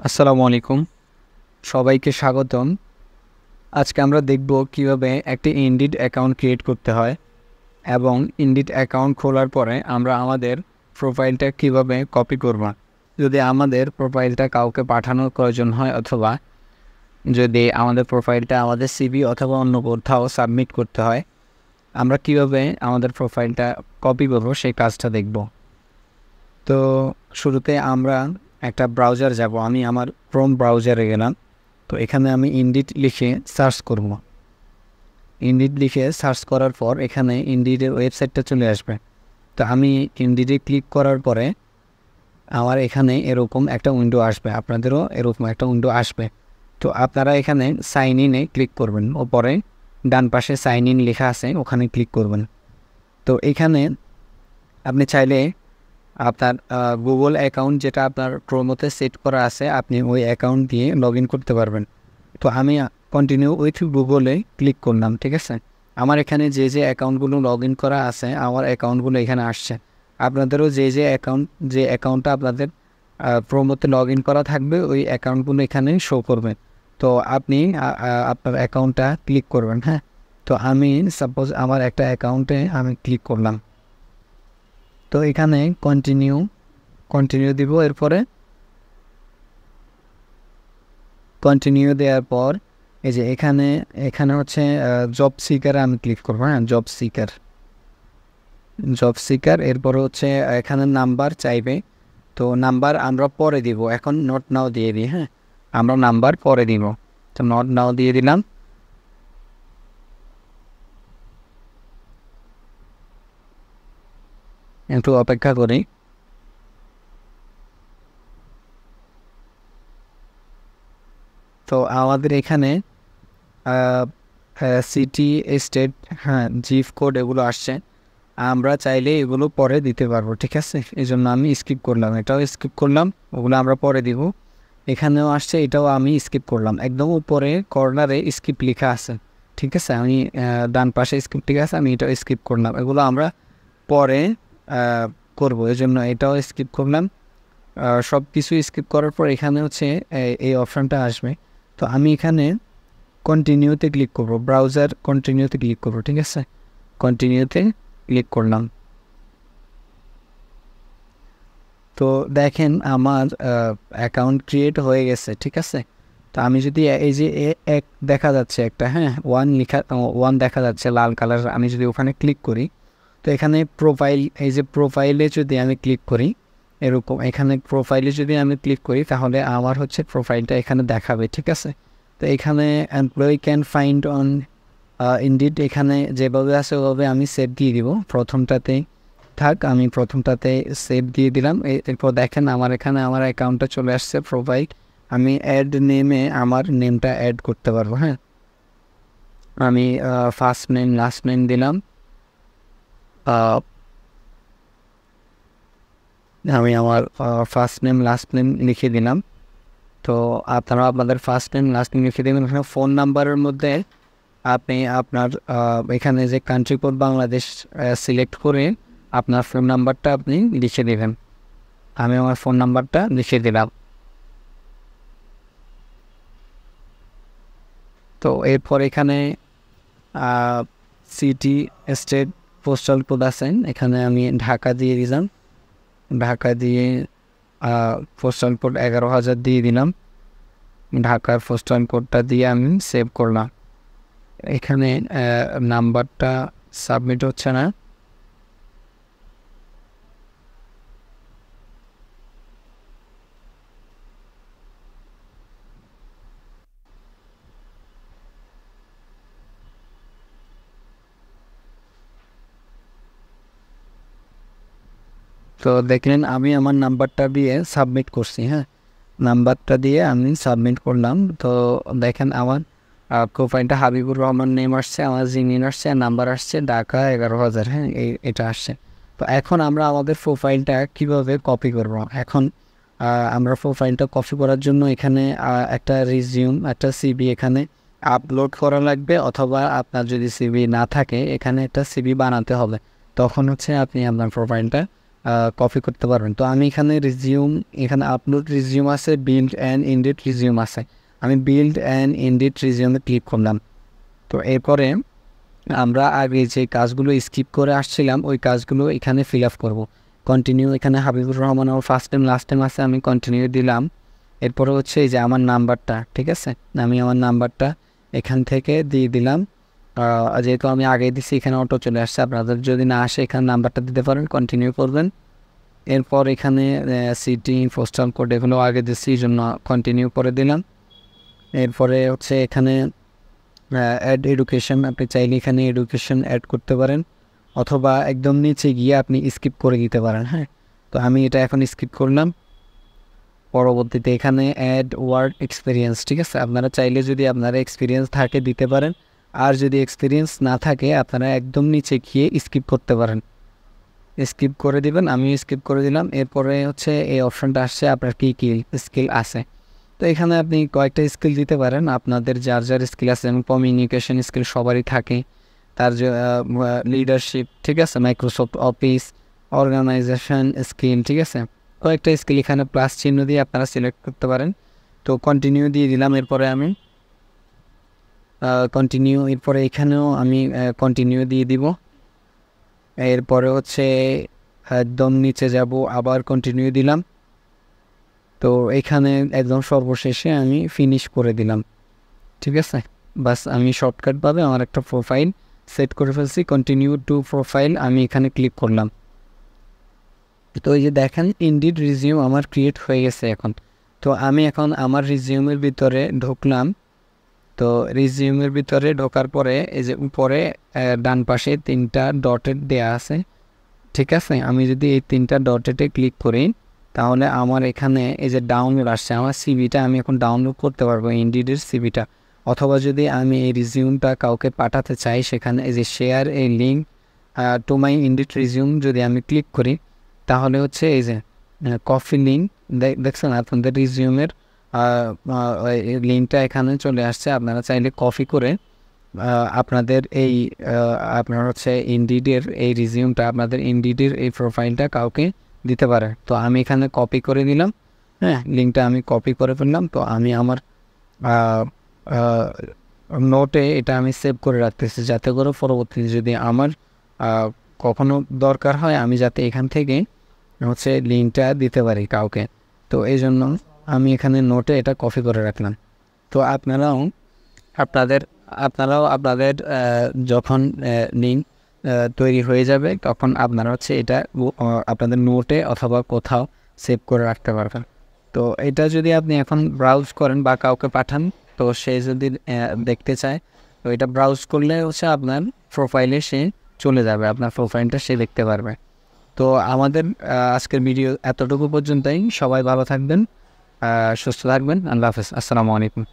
আসসালামু আলাইকুম, সবাইকে স্বাগতম। আজকে আমরা দেখব কিভাবে একটি ইনডিড অ্যাকাউন্ট ক্রিয়েট করতে হয় এবং ইনডিড অ্যাকাউন্ট খোলার পরে আমরা আমাদের প্রোফাইলটা কিভাবে কপি করব। যদি আমাদের প্রোফাইলটা কাউকে পাঠানোর প্রয়োজন হয় অথবা যদি আমাদের প্রোফাইলটা আমাদের সিভি অথবা অন্য কোথাও সাবমিট করতে হয়, আমরা কিভাবে আমাদের প্রোফাইলটা কপি করব সেই কাজটা দেখব। তো শুরুতে আমরা একটা ব্রাউজার যাব। আমি আমার ক্রোম ব্রাউজারে গেলাম। তো এখানে আমি ইনডিড লিখে সার্চ করব। ইনডিড লিখে সার্চ করার পর এখানে ইনডিডের ওয়েবসাইটটা চলে আসবে। তো আমি ইনডিডে ক্লিক করার পরে আমার এখানে এরকম একটা উইন্ডো আসবে, আপনাদেরও এরকম একটা উইন্ডো আসবে। তো আপনারা এখানে সাইন ইনে ক্লিক করবেন, ওপরে ডান পাশে সাইন ইন লেখা আছে, ওখানে ক্লিক করবেন। তো এখানে আপনি চাইলে আপনার গুগল অ্যাকাউন্ট যেটা আপনার ক্রোমোতে সেট করা আছে, আপনি ওই অ্যাকাউন্ট দিয়ে লগ ইন করতে পারবেন। তো আমি কন্টিনিউ উইথ গুগলে ক্লিক করলাম, ঠিক আছে। আমার এখানে যে যে অ্যাকাউন্টগুলো লগ ইন করা আছে, আমার অ্যাকাউন্টগুলো এখানে আসছে। আপনাদেরও যে অ্যাকাউন্টটা আপনাদের ক্রোমোতে লগ ইন করা থাকবে, ওই অ্যাকাউন্টগুলো এখানে শো করবে। তো আপনি আপনার অ্যাকাউন্টটা ক্লিক করবেন। হ্যাঁ, তো আমি সাপোজ আমার একটা অ্যাকাউন্টে আমি ক্লিক করলাম। তো এখানে কন্টিনিউ দিব। এরপরে কন্টিনিউ দেওয়ার পর এই যে এখানে হচ্ছে জব সিকার আমি ক্লিক করবো। হ্যাঁ, জব সিকার। এরপরে হচ্ছে এখানে নাম্বার চাইবে। তো নাম্বার আমরা পরে দিব, এখন নট নাও দিয়ে দিই। হ্যাঁ, আমরা নাম্বার পরে দিব। তো নট নাও দিয়ে দিলাম। একটু অপেক্ষা করি। তো আমাদের এখানে সিটি, স্টেট, হ্যাঁ, জিপ কোড এগুলো আসছে। আমরা চাইলে এগুলো পরে দিতে পারবো, ঠিক আছে। এই জন্য আমি স্কিপ করলাম, এটাও স্কিপ করলাম, ওগুলো আমরা পরে দিব। এখানেও আসছে, এটাও আমি স্কিপ করলাম। একদম উপরে কর্নারে স্কিপ লেখা আছে, ঠিক আছে। আমি ডান পাশে স্কিপ লেখা আছে, আমি এটাও স্কিপ করলাম। এগুলো আমরা পরে করবো, এই জন্য এটাও স্কিপ করলাম। সব কিছু স্কিপ করার পর এখানে হচ্ছে এই অপশানটা আসবে। তো আমি এখানে কন্টিনিউতে ক্লিক করবো, ব্রাউজার কন্টিনিউতে ক্লিক করবো, ঠিক আছে। কন্টিনিউতে ক্লিক করলাম। তো দেখেন আমার অ্যাকাউন্ট ক্রিয়েট হয়ে গেছে, ঠিক আছে। তো আমি যদি এই যে এক দেখা যাচ্ছে একটা, হ্যাঁ, ওয়ান দেখা যাচ্ছে লাল কালার, আমি যদি ওখানে ক্লিক করি, তো এখানে প্রোফাইল, এই যে প্রোফাইলে যদি আমি ক্লিক করি, এরকম এখানে প্রোফাইলে যদি আমি ক্লিক করি, তাহলে আমার হচ্ছে প্রোফাইলটা এখানে দেখাবে, ঠিক আছে। তো এখানে employee can find on indeed, এখানে যেভাবে আছে ওভাবে আমি সেভ দিয়ে দিব। প্রথমটাতে থাক, আমি প্রথমটাতে সেভ দিয়ে দিলাম। এরপর দেখেন আমার এখানে আমার অ্যাকাউন্টটা চলে আসছে, প্রোফাইল। আমি অ্যাড নেমে আমার নেমটা অ্যাড করতে পারবো। হ্যাঁ, আমি ফার্স্ট নেম লাস্ট নেম দিলাম। আমি আমার ফার্স্ট নেম লাস্ট নেম লিখে দিলাম। তো আপনারা আপনাদের ফার্স্ট নেম লাস্ট নেম লিখে দেবেন। এখানে ফোন নাম্বারের মধ্যে আপনি আপনার এখানে যে কান্ট্রি কোড বাংলাদেশ সিলেক্ট করে আপনার ফোন নাম্বারটা আপনি লিখে দেবেন। আমি আমার ফোন নাম্বারটা লিখে দিলাম। তো এরপর এখানে সিটি, স্টেট, পোস্টাল কোড আছেন, এখানে আমি ঢাকা দিয়ে দিলাম। ঢাকা দিয়ে পোস্টাল কোড 11,000 দিয়ে দিলাম। ঢাকার পোস্টাল কোডটা দিয়ে আমি সেভ করলাম। এখানে নাম্বারটা সাবমিট হচ্ছে না। তো দেখলেন আমি আমার নাম্বারটা দিয়ে সাবমিট করছি। হ্যাঁ, নাম্বারটা দিয়ে আমি সাবমিট করলাম। তো দেখেন আমার প্রোফাইলটা হাবিবুর রহমান নেম আসছে, আমার জিমেইল আসছে, নাম্বার আসছে ঢাকা 11,000। হ্যাঁ, এটা আসছে। তো এখন আমরা আমাদের প্রোফাইলটা কিভাবে কপি করব। এখন আমরা প্রোফাইলটা কপি করার জন্য এখানে একটা রিজিউম, একটা সিভি এখানে আপলোড করা লাগবে, অথবা আপনার যদি সিভি না থাকে এখানে একটা সিভি বানাতে হবে। তখন হচ্ছে আপনি আপনার প্রোফাইলটা কপি করতে পারবেন। তো আমি এখানে এখানে আপলোড রিজিউম আছে, বিল্ড অ্যান্ড ইন্ডিট রিজিউম আছে। আমি বিল্ড অ্যান্ড ইন্ডিট রিজিউমে ক্লিক করলাম। তো এরপরে আমরা আগে যে কাজগুলো স্কিপ করে আসছিলাম ওই কাজগুলো এখানে ফিল আপ করবো। কন্টিনিউ, এখানে হাবিবুর রহমান আমার ফার্স্ট টাইম লাস্ট টাইম আছে, আমি কন্টিনিউ দিলাম। এরপরে হচ্ছে এই যে আমার নাম্বারটা, ঠিক আছে, আমি আমার নাম্বারটা এখান থেকে দিয়ে দিলাম। যেহেতু আমি আগে দিছি এখানে অটো চলে আসছে, আপনাদের যদি না আসে এখানে নাম্বারটা দিতে পারেন, কন্টিনিউ করবেন। এরপর এখানে সিটি, পোস্টাল কোড এগুলো আগে দিচ্ছি, এই জন্য কন্টিনিউ করে দিলাম। এরপরে হচ্ছে এখানে অ্যাড এডুকেশন, আপনি চাইলে এখানে এডুকেশন অ্যাড করতে পারেন, অথবা একদম নিচে গিয়ে আপনি স্কিপ করে দিতে পারেন। হ্যাঁ, তো আমি এটা এখন স্কিপ করলাম। পরবর্তীতে এখানে অ্যাড ওয়ার্ক এক্সপিরিয়েন্স, ঠিক আছে, আপনারা চাইলে যদি আপনারা এক্সপিরিয়েন্স থাকে দিতে পারেন, আর যদি এক্সপিরিয়েন্স না থাকে আপনারা একদম নিচে গিয়ে স্কিপ করতে পারেন, স্কিপ করে দিবেন। আমি স্কিপ করে দিলাম। এরপরে হচ্ছে এই অপশানটা আসছে আপনার কী কী স্কিল আছে। তো এখানে আপনি কয়েকটা স্কিল দিতে পারেন, আপনাদের যার যার স্কিল আছে, যেমন কমিউনিকেশন স্কিল সবারই থাকে, তার যে লিডারশিপ, ঠিক আছে, মাইক্রোসফট অফিস, অর্গানাইজেশন স্কিল, ঠিক আছে, কয়েকটা স্কিল এখানে প্লাস চিহ্ন দিয়ে আপনারা সিলেক্ট করতে পারেন। তো কন্টিনিউ দিয়ে দিলাম। এরপরে আমি কন্টিনিউ, এরপরে এখানেও আমি কন্টিনিউ দিয়ে দিব। এরপরে হচ্ছে একদম নিচে যাব, আবার কন্টিনিউ দিলাম। তো এখানে একদম সর্বশেষে আমি ফিনিশ করে দিলাম, ঠিক আছে। বাস আমি শর্টকাটভাবে আমার একটা প্রোফাইল সেট করে ফেলছি। কন্টিনিউ টু প্রোফাইল আমি এখানে ক্লিক করলাম। তো এই যে দেখেন ইনডিড রিজিউম আমার ক্রিয়েট হয়ে গেছে এখন। তো আমি এখন আমার রিজিউমের ভিতরে ঢুকলাম। তো রিজিউমের ভিতরে ঢোকার পরে এই যে উপরে ডান পাশে 3টা ডটেড দেয়া আছে, ঠিক আছে। আমি যদি এই 3টা ডটেডে ক্লিক করি তাহলে আমার এখানে এই যে ডাউনলোড আসছে, আমার সিভিটা আমি এখন ডাউনলোড করতে পারবো, ইনডিডের সিভিটা। অথবা যদি আমি এই রিজিউমটা কাউকে পাঠাতে চাই, সেখানে এই যে শেয়ার এই link to my indeed resume যদি আমি ক্লিক করি তাহলে হচ্ছে এই যে কপি লিঙ্ক দেখছেন আপনাদের রিজিউমের লিঙ্কটা এখানে চলে আসছে। আপনারা চাইলে কপি করে আপনাদের এই আপনার হচ্ছে ইনডিডের এই রিজিউমটা, আপনাদের ইনডিডের এই প্রোফাইলটা কাউকে দিতে পারে। তো আমি এখানে কপি করে দিলাম, হ্যাঁ, লিঙ্কটা আমি কপি করে ফেললাম। তো আমি আমার নোটে এটা আমি সেভ করে রাখতেছি, যাতে করে পরবর্তীতে যদি আমার কখনো দরকার হয় আমি যাতে এখান থেকে হচ্ছে লিঙ্কটা দিতে পারি কাউকে। তো এই জন্য আমি এখানে নোটে এটা কপি করে রাখলাম। তো আপনারাও আপনাদের যখন লিঙ্ক তৈরি হয়ে যাবে তখন আপনারা হচ্ছে এটা আপনাদের নোটে অথবা কোথাও সেভ করে রাখতে পারবেন। তো এটা যদি আপনি এখন ব্রাউজ করেন বা কাউকে পাঠান, তো সে যদি দেখতে চায়, তো এটা ব্রাউজ করলে হচ্ছে আপনার প্রোফাইলে সে চলে যাবে, আপনার প্রোফাইলটা সে দেখতে পারবে। তো আমাদের আজকের ভিডিও এতটুকু পর্যন্তই। সবাই ভালো থাকবেন, সুস্থ থাকবেন। আল্লাহ হাফেজ, আসসালামু আলাইকুম।